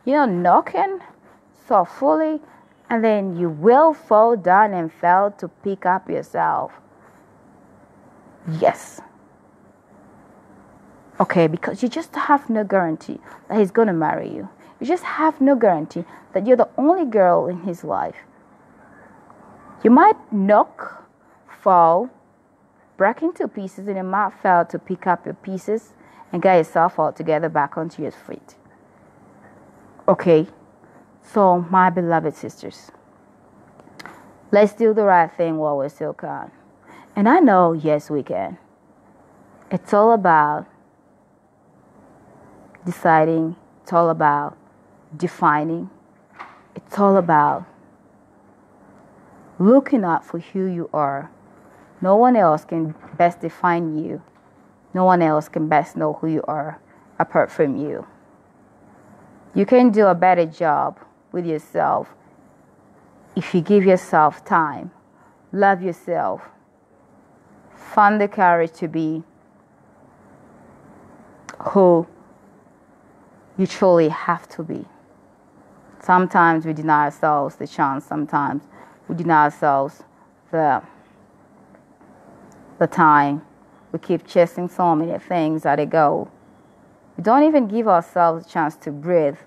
knocking softly, and then you will fall down and fail to pick up yourself. Yes. Okay, because you just have no guarantee that he's gonna marry you. You just have no guarantee that you're the only girl in his life. You might knock, fall, break into pieces, and you might fail to pick up your pieces and get yourself all together back onto your feet. Okay, so my beloved sisters, let's do the right thing while we still can. And I know, yes, we can. It's all about deciding. It's all about defining. It's all about looking out for who you are. No one else can best define you. No one else can best know who you are apart from you. You can do a better job with yourself if you give yourself time, love yourself, find the courage to be who you truly have to be. Sometimes we deny ourselves the chance. Sometimes we deny ourselves the time. We keep chasing so many things at a go. We don't even give ourselves a chance to breathe,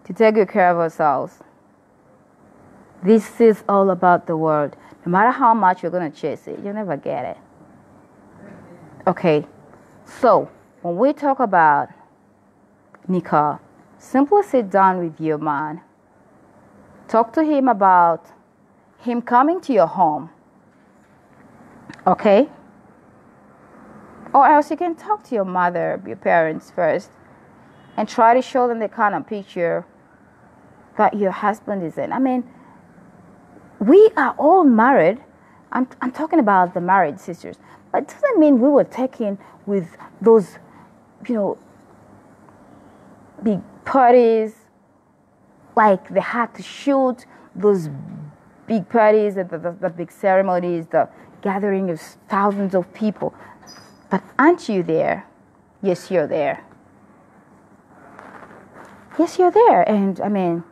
to take good care of ourselves. This is all about the world. No matter how much you're going to chase it, you'll never get it. Okay, so when we talk about nika, simply sit down with your man. Talk to him about him coming to your home. Okay? Or else you can talk to your mother, your parents first, and try to show them the kind of picture that your husband is in. We are all married. I'm talking about the married sisters. But it doesn't mean we were taken with those, big parties. Like they had to shoot those big parties, the big ceremonies, the gathering of thousands of people. But aren't you there? Yes, you're there. Yes, you're there. And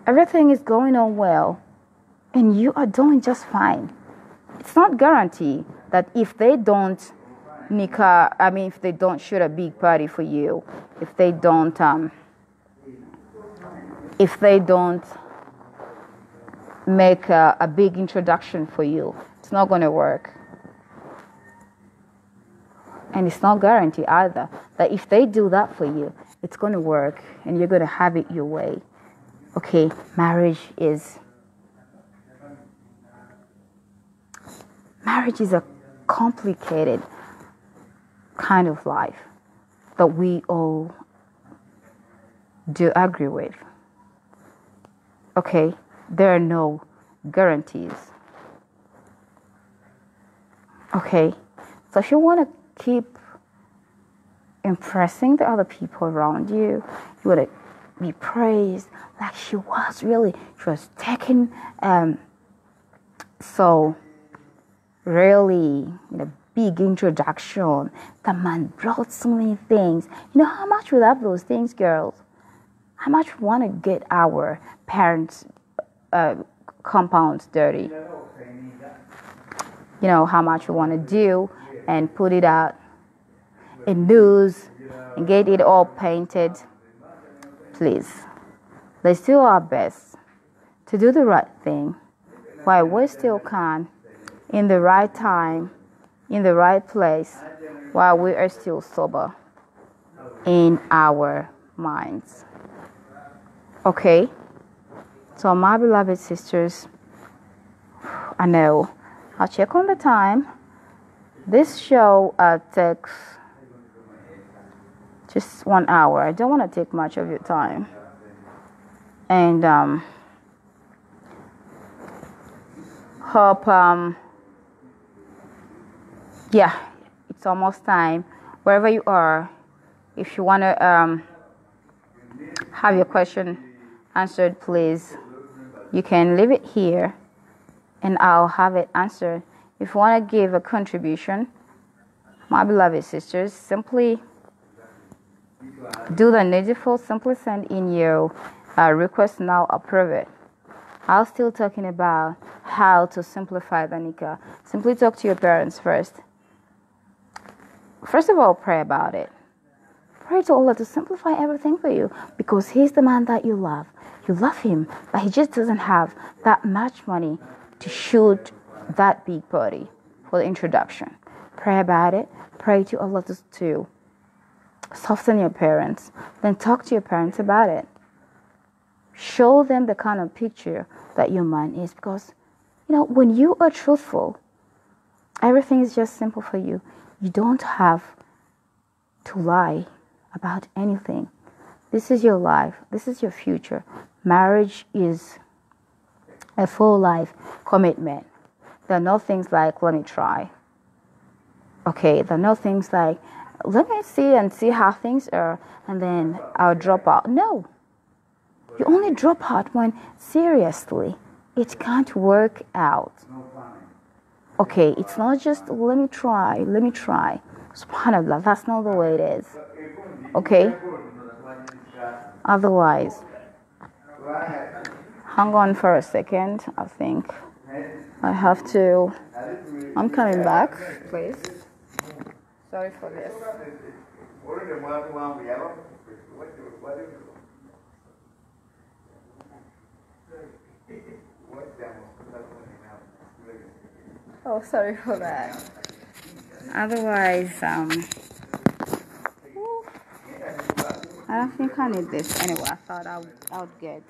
everything is going on well. And you are doing just fine. It's not guaranteed that if they don't nika, if they don't shoot a big party for you, if they don't make a big introduction for you. It's not going to work. And it's not guaranteed either that if they do that for you, it's going to work and you're going to have it your way. Okay, marriage is a complicated kind of life that we all do agree with. Okay, there are no guarantees. Okay, so if you want to keep impressing the other people around you, you want to be praised like she was taking so really big introduction. The man brought so many things. How much we love those things, girls. How much we want to get our parents' compounds dirty. How much we want to do and put it out in news and get it all painted. Please, let's do our best to do the right thing while we still can, in the right time, in the right place, while we are still sober in our minds. Okay? So, my beloved sisters, I know I'll check on the time. This show takes just 1 hour. I don't want to take much of your time. And hope it's almost time. Wherever you are, if you want to have your question answered, please, you can leave it here and I'll have it answered. If you want to give a contribution, my beloved sisters, simply do the needful. Simply send in your request and I'll approve it. I'm still talking about how to simplify the nika. Simply talk to your parents first. First of all, pray about it. Pray to Allah to simplify everything for you, because He's the man that you love. You love Him, but He just doesn't have that much money to shoot that big party for the introduction. Pray about it. Pray to Allah to soften your parents. Then talk to your parents about it. Show them the kind of picture that your man is, because when you are truthful, everything is just simple for you. You don't have to lie about anything. This is your life. This is your future. Marriage is a full life commitment. There are no things like, let me try. Okay, there are no things like, let me see how things are, and then I'll drop out. No. You only drop out when, seriously, it can't work out. Okay, it's not just, let me try. SubhanAllah, that's not the way it is. Okay? Otherwise, hang on for a second. I think I have to. I'm coming back, please. Sorry for this. Oh, sorry for that. Otherwise, I don't think I need this. Anyway, I thought I would get.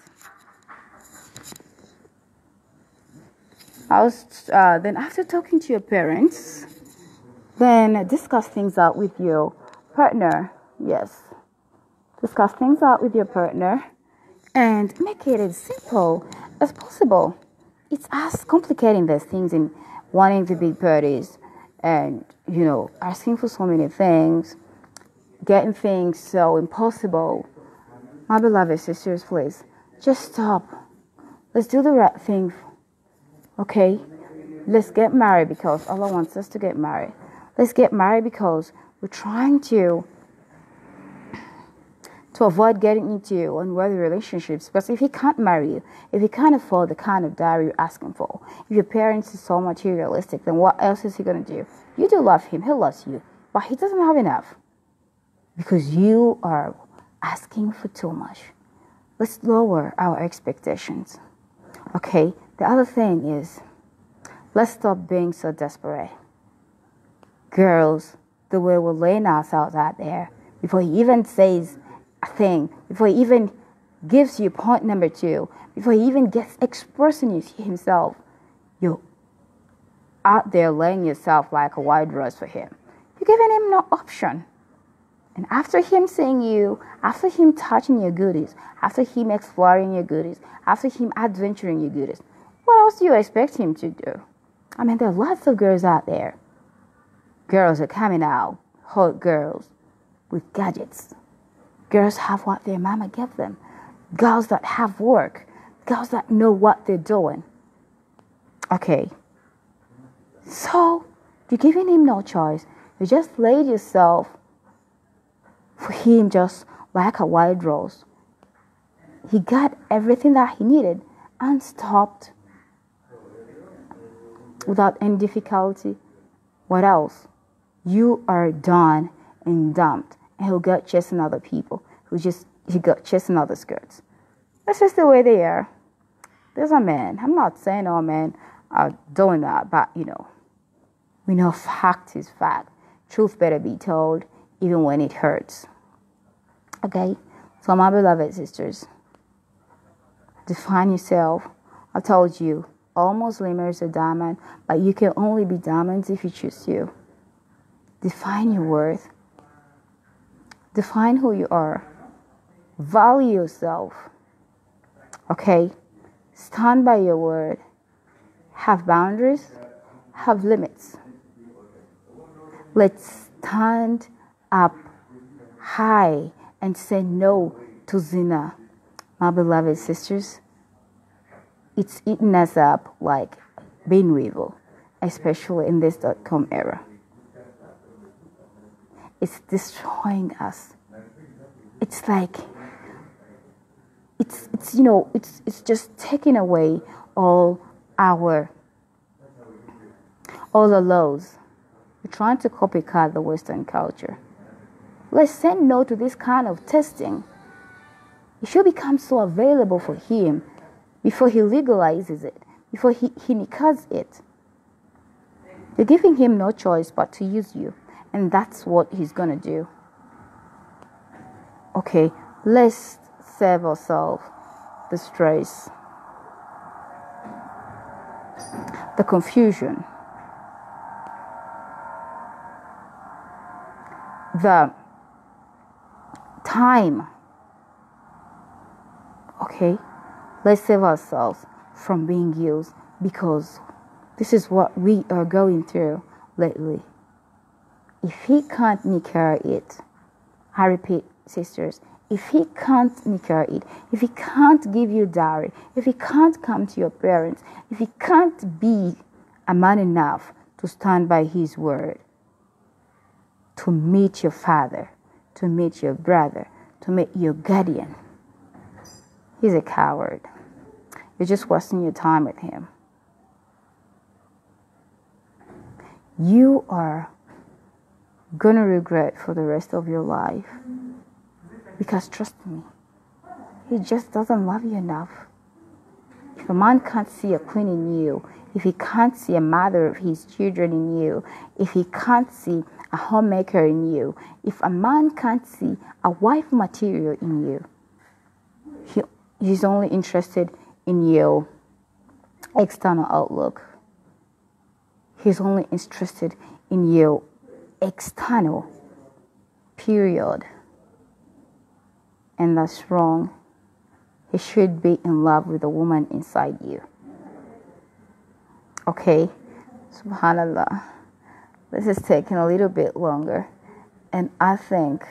Then after talking to your parents, then discuss things out with your partner. Yes. Discuss things out with your partner and make it as simple as possible. It's as complicating these things in wanting the big parties and, asking for so many things, getting things so impossible. My beloved sisters, please, just stop. Let's do the right thing. Okay? Let's get married because Allah wants us to get married. Let's get married because we're trying to avoid getting into unworthy relationships. Because if He can't marry you, if He can't afford the kind of dowry you're asking for, if your parents are so materialistic, then what else is He going to do? You do love Him. He loves you. But He doesn't have enough. Because you are asking for too much. Let's lower our expectations. Okay? The other thing is, let's stop being so desperate. Girls, the way we're laying ourselves out there, before he even says a thing, before he even gives you point number 2, before he even gets expressing himself, you're out there laying yourself like a white rose for him. You're giving him no option. And after him seeing you, after him touching your goodies, after him exploring your goodies, after him adventuring your goodies, what else do you expect him to do? I mean, there are lots of girls out there. Girls are coming out, hot girls with gadgets. Girls have what their mama gave them. Girls that have work. Girls that know what they're doing. Okay. So, you're giving him no choice. You just laid yourself for him just like a white rose. He got everything that he needed and stopped without any difficulty. What else? You are done and dumped, and he'll go chasing other people. He got chasing other skirts. That's just the way they are. There's a man. I'm not saying all men are doing that, but we know fact is fact. Truth better be told, even when it hurts. Okay? So my beloved sisters, define yourself. I told you, all Muslims are diamond, but you can only be diamonds if you choose to. Define your worth. Define who you are. Value yourself. Okay? Stand by your word. Have boundaries. Have limits. Let's stand up high and say no to zina. My beloved sisters, it's eating us up like bean weevil, especially in this .com era. It's destroying us. It's like it's just taking away all the laws. We're trying to copycat the Western culture. Let's say no to this kind of testing. It should become so available for him before he legalizes it, before he nikas it. You're giving him no choice but to use you, and that's what he's gonna do. Okay, let's save ourselves the stress, the confusion, the time. Okay, let's save ourselves from being used, because this is what we are going through lately. If he can't nika it, I repeat, sisters, if he can't nika it, if he can't give you dowry, if he can't come to your parents, if he can't be a man enough to stand by his word, to meet your father, to meet your brother, to meet your guardian, he's a coward. You're just wasting your time with him. You are gonna regret for the rest of your life. Because trust me, he just doesn't love you enough. If a man can't see a queen in you, if he can't see a mother of his children in you, if he can't see a homemaker in you, if a man can't see a wife material in you, he's only interested in your external outlook. He's only interested in your external, period. And that's wrong. He should be in love with the woman inside you. Okay? Subhanallah. This is taking a little bit longer. And I think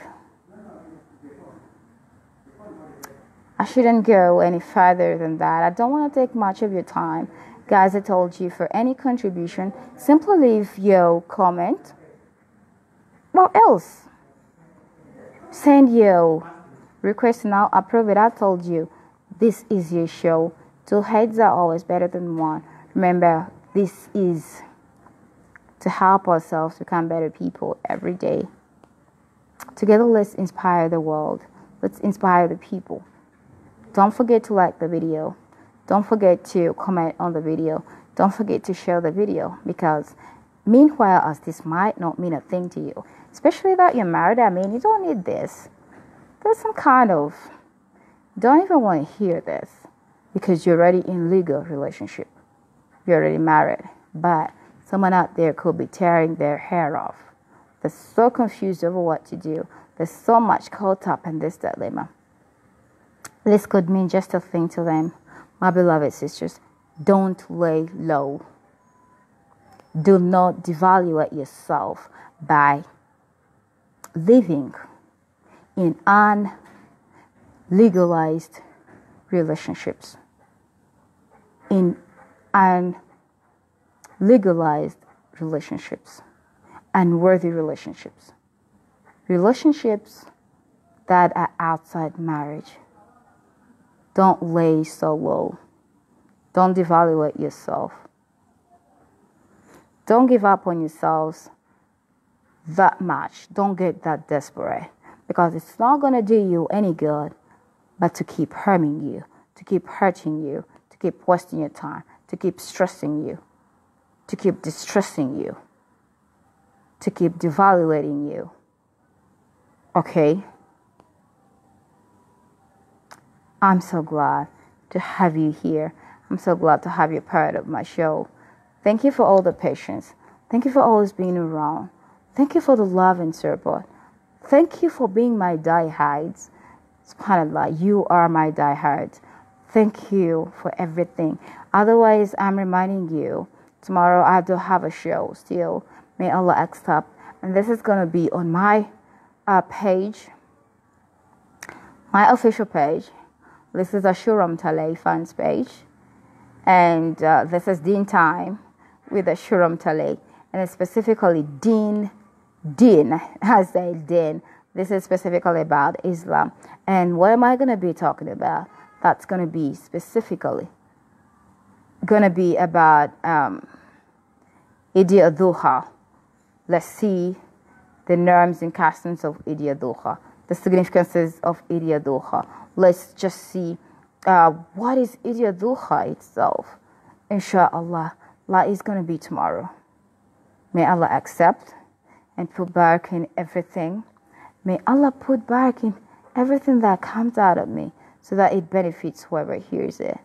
I shouldn't go any further than that. I don't want to take much of your time. Guys, I told you, for any contribution, simply leave your comment. What else? Send your request and I'll approve it. I told you, this is your show. 2 heads are always better than 1. Remember, this is to help ourselves become better people every day. Together, let's inspire the world. Let's inspire the people. Don't forget to like the video. Don't forget to comment on the video. Don't forget to share the video, because meanwhile, as this might not mean a thing to you, especially that you're married, I mean, you don't need this. There's some kind of, don't even want to hear this, because you're already in legal relationship. You're already married. But someone out there could be tearing their hair off. They're so confused over what to do. There's so much caught up in this dilemma. This could mean just a thing to them. My beloved sisters, don't lay low. Do not devalue yourself by living in unlegalized relationships, in unlegalized relationships, unworthy relationships, relationships that are outside marriage. Don't lay so low. Don't devalue yourself. Don't give up on yourselves that much. Don't get that desperate, because it's not going to do you any good but to keep harming you, to keep hurting you, to keep wasting your time, to keep stressing you, to keep distressing you, to keep devaluating you. Okay? I'm so glad to have you here. I'm so glad to have you part of my show. Thank you for all the patience. Thank you for always being around. Thank you for the love and support. Thank you for being my diehards. SubhanAllah, you are my diehards. Thank you for everything. Otherwise, I'm reminding you, tomorrow I do have a show still. May Allah accept. And this is going to be on my page, my official page. This is Ashuurah Mutale fans page. And this is Deen Time with Ashuurah Mutale. And it's specifically Deen, I say Deen. This is specifically about Islam. And what am I going to be talking about? That's going to be specifically going to be about Eid al-Dhuha. Let's see the norms and customs of Eid al-Dhuha, the significances of Eid al-Dhuha. Let's just see what is Eid al-Dhuha itself. Inshallah, that is going to be tomorrow. May Allah accept and put barak in everything. May Allah put barak in everything that comes out of me, so that it benefits whoever hears it.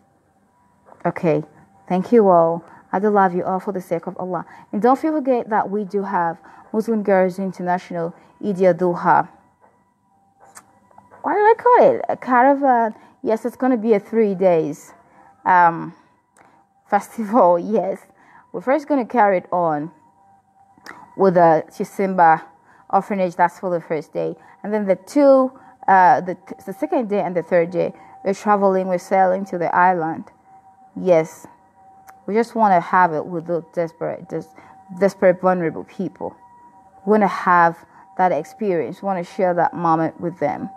Okay, thank you all. I do love you all for the sake of Allah. And don't forget that we do have Muslim Girls International Eid al-Dhuha. What do I call it? A caravan. Yes, it's going to be a 3 days festival. Yes, we're first going to carry it on with the Chisimba orphanage. That's for the first day. And then the second day and the third day, we're sailing to the island. Yes, we just want to have it with those desperate, vulnerable people. We want to have that experience. We want to share that moment with them.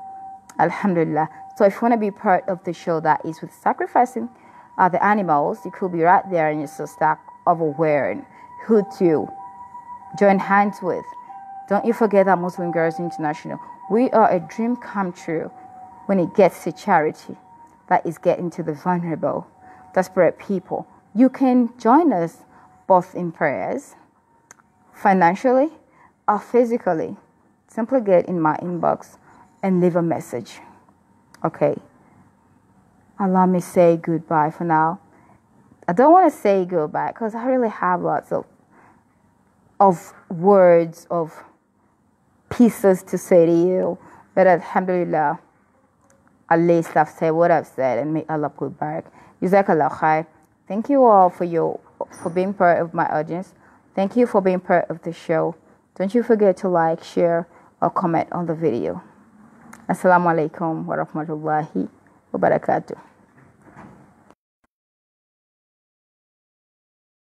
Alhamdulillah. So if you want to be part of the show that is with sacrificing the animals, you could be right there and you're so stuck overwearing who to join hands with. Don't you forget that Muslim Girls International, we are a dream come true when it gets to charity, that is getting to the vulnerable, desperate people. You can join us both in prayers, financially, or physically. Simply get in my inbox and leave a message. Okay. Allow me to say goodbye for now. I don't want to say goodbye because I really have lots of words, of pieces to say to you. But alhamdulillah, at least I've said what I've said, and may Allah put barak. Jazakallah khair. Thank you all for being part of my audience. Thank you for being part of the show. Don't you forget to like, share, or comment on the video. Assalamu alaikum wa rahmatullahi wa barakatuh.